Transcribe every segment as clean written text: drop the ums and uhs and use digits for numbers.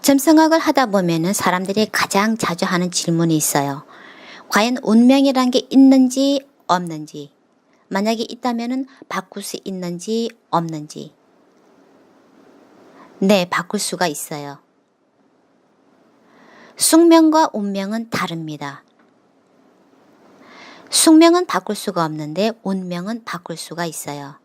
점성학을 하다 보면은 사람들이 가장 자주 하는 질문이 있어요. 과연 운명이란 게 있는지 없는지, 만약에 있다면은 바꿀 수 있는지 없는지. 네, 바꿀 수가 있어요. 숙명과 운명은 다릅니다. 숙명은 바꿀 수가 없는데 운명은 바꿀 수가 있어요.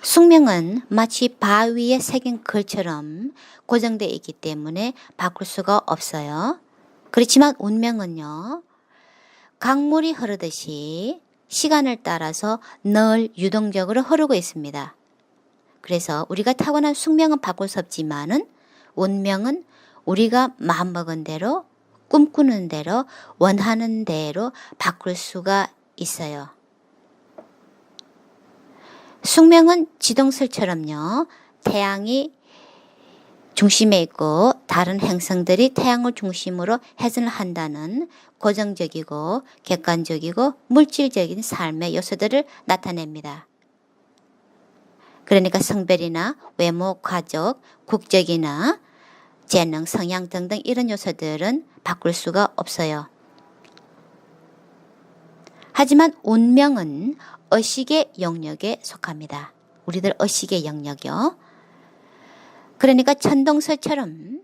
숙명은 마치 바위에 새긴 글처럼 고정되어 있기 때문에 바꿀 수가 없어요. 그렇지만 운명은요, 강물이 흐르듯이 시간을 따라서 늘 유동적으로 흐르고 있습니다. 그래서 우리가 타고난 숙명은 바꿀 수 없지만은 운명은 우리가 마음먹은 대로, 꿈꾸는 대로, 원하는 대로 바꿀 수가 있어요. 숙명은 지동설처럼요, 태양이 중심에 있고 다른 행성들이 태양을 중심으로 회전을 한다는 고정적이고 객관적이고 물질적인 삶의 요소들을 나타냅니다. 그러니까 성별이나 외모, 가족, 국적이나 재능, 성향 등등 이런 요소들은 바꿀 수가 없어요. 하지만 운명은 의식의 영역에 속합니다. 우리들 의식의 영역이요. 그러니까 천동설처럼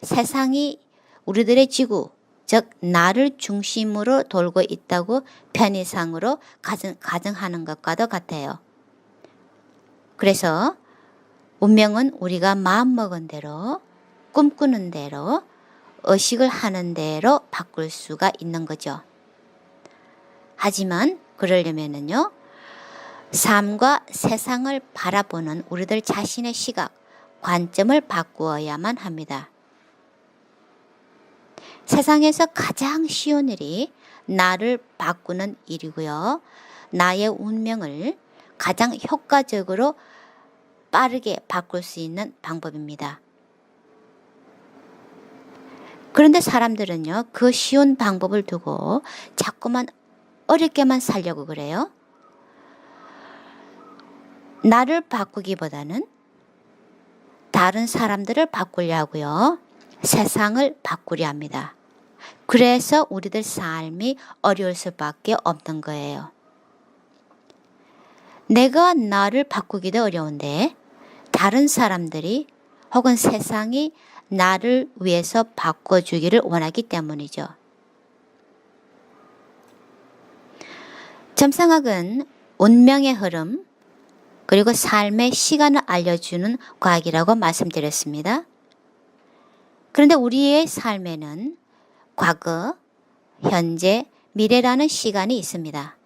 세상이 우리들의 지구, 즉 나를 중심으로 돌고 있다고 편의상으로 가정하는 것과도 같아요. 그래서 운명은 우리가 마음먹은 대로, 꿈꾸는 대로, 의식을 하는 대로 바꿀 수가 있는 거죠. 하지만 그러려면은요, 삶과 세상을 바라보는 우리들 자신의 시각, 관점을 바꾸어야만 합니다. 세상에서 가장 쉬운 일이 나를 바꾸는 일이고요. 나의 운명을 가장 효과적으로 빠르게 바꿀 수 있는 방법입니다. 그런데 사람들은요, 그 쉬운 방법을 두고 자꾸만 어렵게만 살려고 그래요. 나를 바꾸기보다는 다른 사람들을 바꾸려 하고요. 세상을 바꾸려 합니다. 그래서 우리들 삶이 어려울 수밖에 없는 거예요. 내가 나를 바꾸기도 어려운데 다른 사람들이 혹은 세상이 나를 위해서 바꿔주기를 원하기 때문이죠. 점성학은 운명의 흐름, 그리고 삶의 시간을 알려주는 과학이라고 말씀드렸습니다. 그런데 우리의 삶에는 과거, 현재, 미래라는 시간이 있습니다.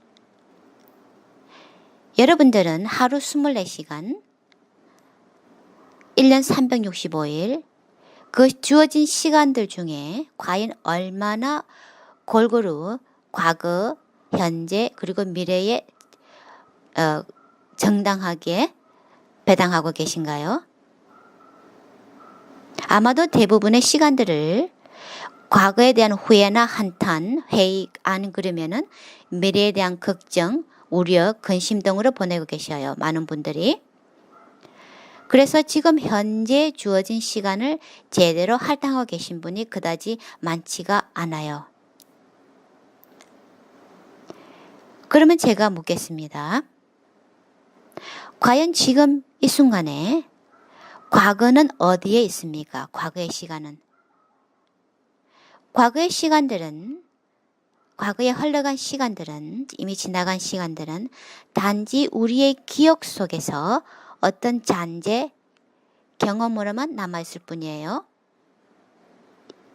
여러분들은 하루 24시간, 1년 365일, 그 주어진 시간들 중에 과연 얼마나 골고루 과거, 현재, 그리고 미래에 정당하게 배당하고 계신가요? 아마도 대부분의 시간들을 과거에 대한 후회나 한탄, 회의 안 그러면은 미래에 대한 걱정, 우려, 근심 등으로 보내고 계셔요. 많은 분들이. 그래서 지금 현재 주어진 시간을 제대로 할당하고 계신 분이 그다지 많지가 않아요. 그러면 제가 묻겠습니다. 과연 지금 이 순간에 과거는 어디에 있습니까? 과거의 시간은. 과거의 시간들은, 과거에 흘러간 시간들은, 이미 지나간 시간들은 단지 우리의 기억 속에서 어떤 잔재, 경험으로만 남아있을 뿐이에요.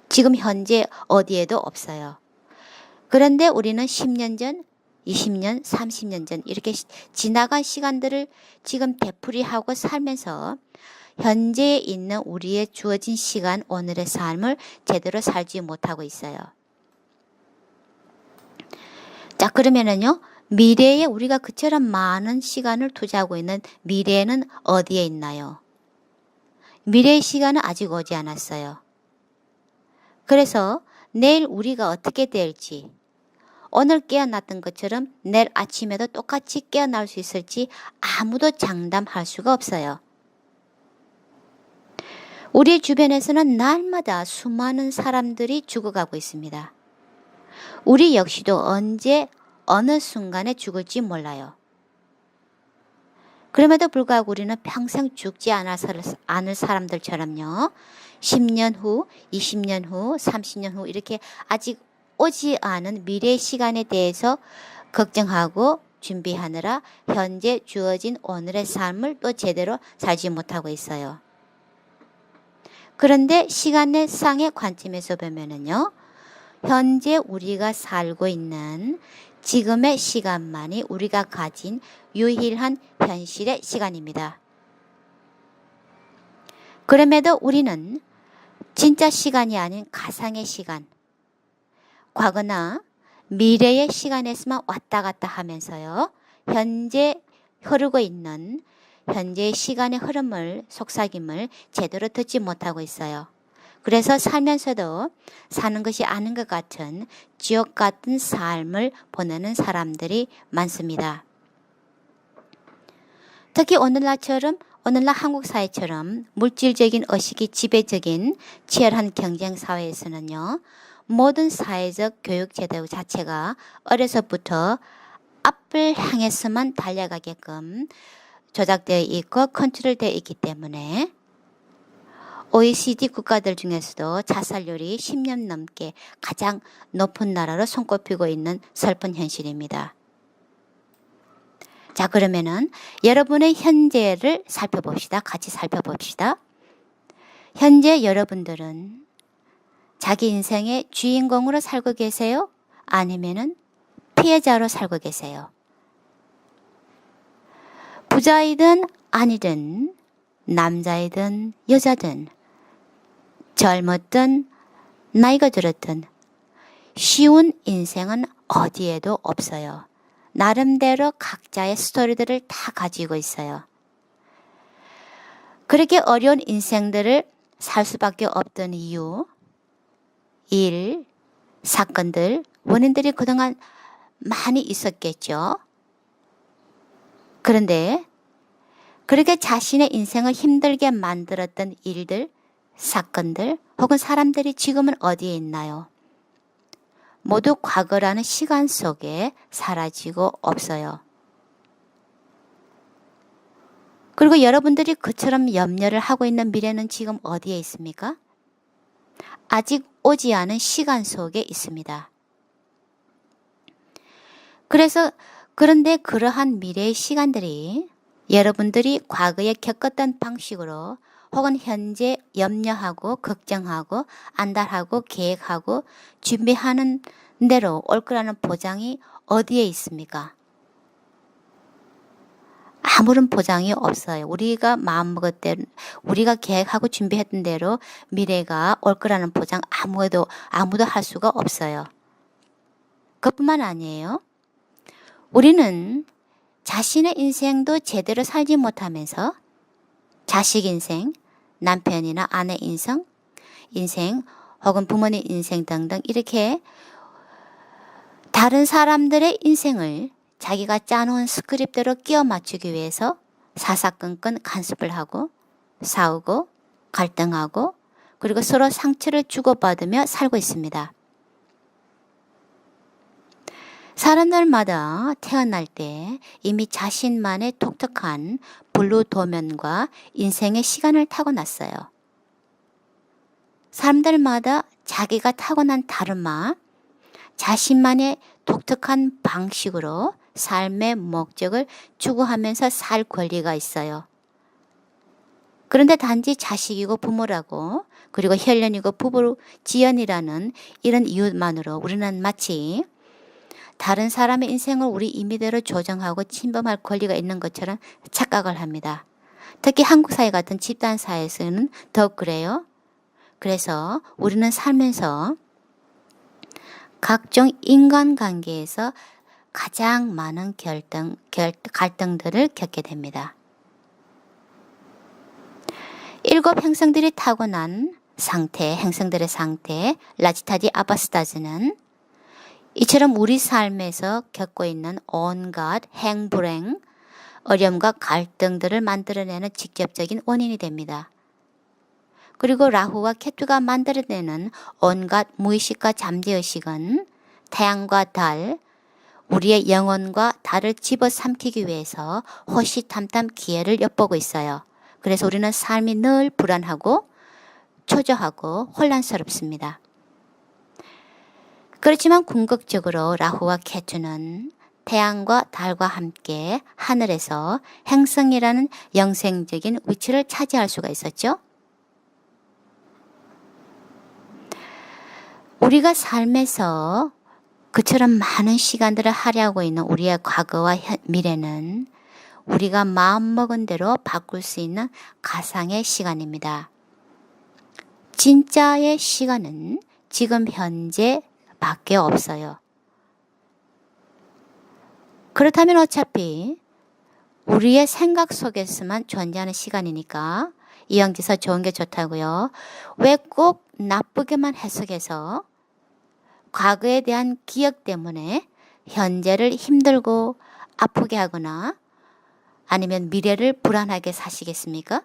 지금 현재 어디에도 없어요. 그런데 우리는 10년 전, 20년, 30년 전 이렇게 지나간 시간들을 지금 되풀이하고 살면서 현재에 있는 우리의 주어진 시간, 오늘의 삶을 제대로 살지 못하고 있어요. 자, 그러면은요, 미래에 우리가 그처럼 많은 시간을 투자하고 있는 미래는 어디에 있나요? 미래의 시간은 아직 오지 않았어요. 그래서 내일 우리가 어떻게 될지, 오늘 깨어났던 것처럼 내일 아침에도 똑같이 깨어날 수 있을지 아무도 장담할 수가 없어요. 우리 주변에서는 날마다 수많은 사람들이 죽어가고 있습니다. 우리 역시도 언제 어느 순간에 죽을지 몰라요. 그럼에도 불구하고 우리는 평생 죽지 않을 사람들처럼요. 10년 후, 20년 후, 30년 후 이렇게 아직 오지 않은 미래 시간에 대해서 걱정하고 준비하느라 현재 주어진 오늘의 삶을 또 제대로 살지 못하고 있어요. 그런데 시간상의 관점에서 보면은요. 현재 우리가 살고 있는 지금의 시간만이 우리가 가진 유일한 현실의 시간입니다. 그럼에도 우리는 진짜 시간이 아닌 가상의 시간, 과거나 미래의 시간에서만 왔다 갔다 하면서요. 현재 흐르고 있는 현재의 시간의 흐름을 속삭임을 제대로 듣지 못하고 있어요. 그래서 살면서도 사는 것이 아닌 것 같은 지옥 같은 삶을 보내는 사람들이 많습니다. 특히 오늘날 한국 사회처럼 물질적인 의식이 지배적인 치열한 경쟁 사회에서는요. 모든 사회적 교육 제도 자체가 어려서부터 앞을 향해서만 달려가게끔 조작되어 있고 컨트롤되어 있기 때문에 OECD 국가들 중에서도 자살률이 10년 넘게 가장 높은 나라로 손꼽히고 있는 슬픈 현실입니다. 자, 그러면은 여러분의 현재를 살펴봅시다. 같이 살펴봅시다. 현재 여러분들은 자기 인생의 주인공으로 살고 계세요? 아니면은 피해자로 살고 계세요? 부자이든 아니든 남자이든 여자든 젊었든 나이가 들었든 쉬운 인생은 어디에도 없어요. 나름대로 각자의 스토리들을 다 가지고 있어요. 그렇게 어려운 인생들을 살 수밖에 없던 이유, 일, 사건들, 원인들이 그동안 많이 있었겠죠. 그런데 그렇게 자신의 인생을 힘들게 만들었던 일들, 사건들 혹은 사람들이 지금은 어디에 있나요? 모두 과거라는 시간 속에 사라지고 없어요. 그리고 여러분들이 그처럼 염려를 하고 있는 미래는 지금 어디에 있습니까? 아직 오지 않은 시간 속에 있습니다. 그런데 그러한 미래의 시간들이 여러분들이 과거에 겪었던 방식으로 혹은 현재 염려하고 걱정하고 안달하고 계획하고 준비하는 대로 올 거라는 보장이 어디에 있습니까? 아무런 보장이 없어요. 우리가 마음먹을 대로, 우리가 계획하고 준비했던 대로 미래가 올 거라는 보장 아무도 할 수가 없어요. 그뿐만 아니에요. 우리는 자신의 인생도 제대로 살지 못하면서 자식 인생, 남편이나 아내 인생 혹은 부모님 인생 등등 이렇게 다른 사람들의 인생을 자기가 짜놓은 스크립트대로 끼워 맞추기 위해서 사사건건 간섭을 하고 싸우고 갈등하고 그리고 서로 상처를 주고받으며 살고 있습니다. 사람들마다 태어날 때 이미 자신만의 독특한 블루 도면과 인생의 시간을 타고났어요. 사람들마다 자기가 타고난 다름아 자신만의 독특한 방식으로 삶의 목적을 추구하면서 살 권리가 있어요. 그런데 단지 자식이고 부모라고 그리고 혈연이고 부부 지연이라는 이런 이유만으로 우리는 마치 다른 사람의 인생을 우리 임의대로 조정하고 침범할 권리가 있는 것처럼 착각을 합니다. 특히 한국 사회 같은 집단 사회에서는 더욱 그래요. 그래서 우리는 살면서 각종 인간관계에서 가장 많은 갈등들을 겪게 됩니다. 7 행성들이 타고난 행성들의 상태, 라지타디 아바스타즈는 이처럼 우리 삶에서 겪고 있는 온갖 행불행, 어려움과 갈등들을 만들어내는 직접적인 원인이 됩니다. 그리고 라후와 케투가 만들어내는 온갖 무의식과 잠재의식은 태양과 달, 우리의 영혼과 달을 집어삼키기 위해서 호시탐탐 기회를 엿보고 있어요. 그래서 우리는 삶이 늘 불안하고 초조하고 혼란스럽습니다. 그렇지만 궁극적으로 라후와 케투는 태양과 달과 함께 하늘에서 행성이라는 영생적인 위치를 차지할 수가 있었죠. 우리가 삶에서 그처럼 많은 시간들을 할애하고 있는 우리의 과거와 미래는 우리가 마음먹은 대로 바꿀 수 있는 가상의 시간입니다. 진짜의 시간은 지금 현재 밖에 없어요. 그렇다면 어차피 우리의 생각 속에서만 존재하는 시간이니까 이왕기서 좋은 게 좋다고요. 왜 꼭 나쁘게만 해석해서 과거에 대한 기억 때문에 현재를 힘들고 아프게 하거나 아니면 미래를 불안하게 사시겠습니까?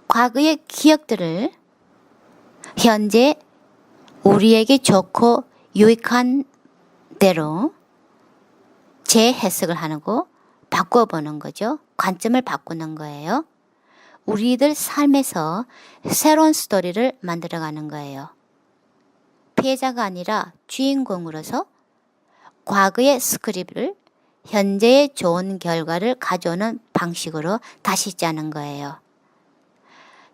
과거의 기억들을 현재 우리에게 좋고 유익한 대로 재해석을 하고 바꿔보는 거죠. 관점을 바꾸는 거예요. 우리들 삶에서 새로운 스토리를 만들어가는 거예요. 피해자가 아니라 주인공으로서 과거의 스크립트를 현재의 좋은 결과를 가져오는 방식으로 다시 짜는 거예요.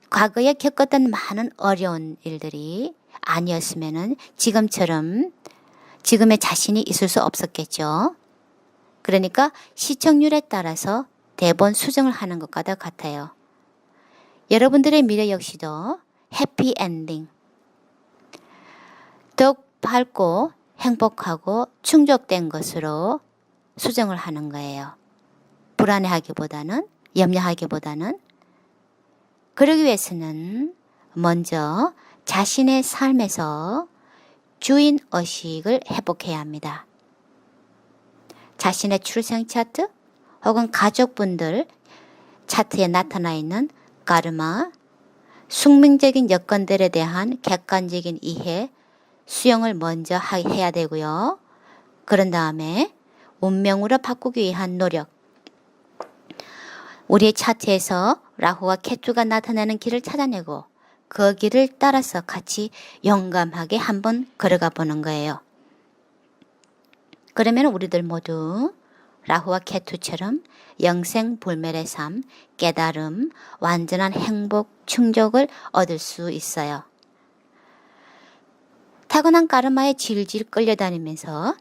과거에 겪었던 많은 어려운 일들이 아니었으면 지금처럼 지금의 자신이 있을 수 없었겠죠. 그러니까 시청률에 따라서 대본 수정을 하는 것과 같아요. 여러분들의 미래 역시도 해피엔딩, 더욱 밝고 행복하고 충족된 것으로 수정을 하는 거예요. 불안해하기보다는, 염려하기보다는. 그러기 위해서는 먼저 자신의 삶에서 주인의식을 회복해야 합니다. 자신의 출생 차트 혹은 가족분들 차트에 나타나 있는 카르마, 숙명적인 여건들에 대한 객관적인 이해, 수용을 먼저 해야 되고요. 그런 다음에 운명으로 바꾸기 위한 노력. 우리의 차트에서 라후와 케투가 나타나는 길을 찾아내고 그 길을 따라서 같이 용감하게 한번 걸어가 보는 거예요. 그러면 우리들 모두 라후와 케투처럼 영생불멸의 삶, 깨달음, 완전한 행복, 충족을 얻을 수 있어요. 타고난 까르마에 질질 끌려다니면서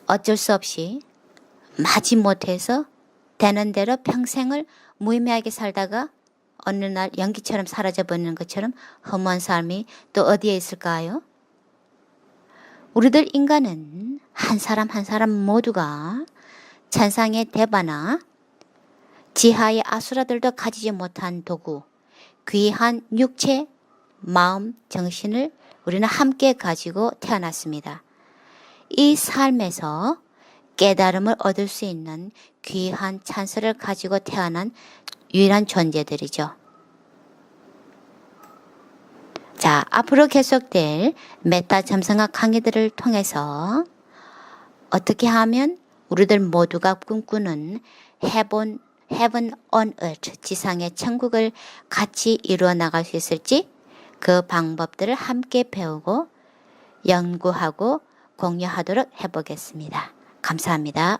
어쩔 수 없이 마지못해서 되는 대로 평생을 무의미하게 살다가 어느 날 연기처럼 사라져버리는 것처럼 허무한 삶이 또 어디에 있을까요? 우리들 인간은 한 사람 한 사람 모두가 천상의 대바나 지하의 아수라들도 가지지 못한 도구, 귀한 육체, 마음, 정신을 우리는 함께 가지고 태어났습니다. 이 삶에서 깨달음을 얻을 수 있는 귀한 찬스를 가지고 태어난 유일한 존재들이죠. 자, 앞으로 계속될 메타 점성학 강의들을 통해서 어떻게 하면 우리들 모두가 꿈꾸는 Heaven on Earth, 지상의 천국을 같이 이루어 나갈 수 있을지 그 방법들을 함께 배우고 연구하고 공유하도록 해보겠습니다. 감사합니다.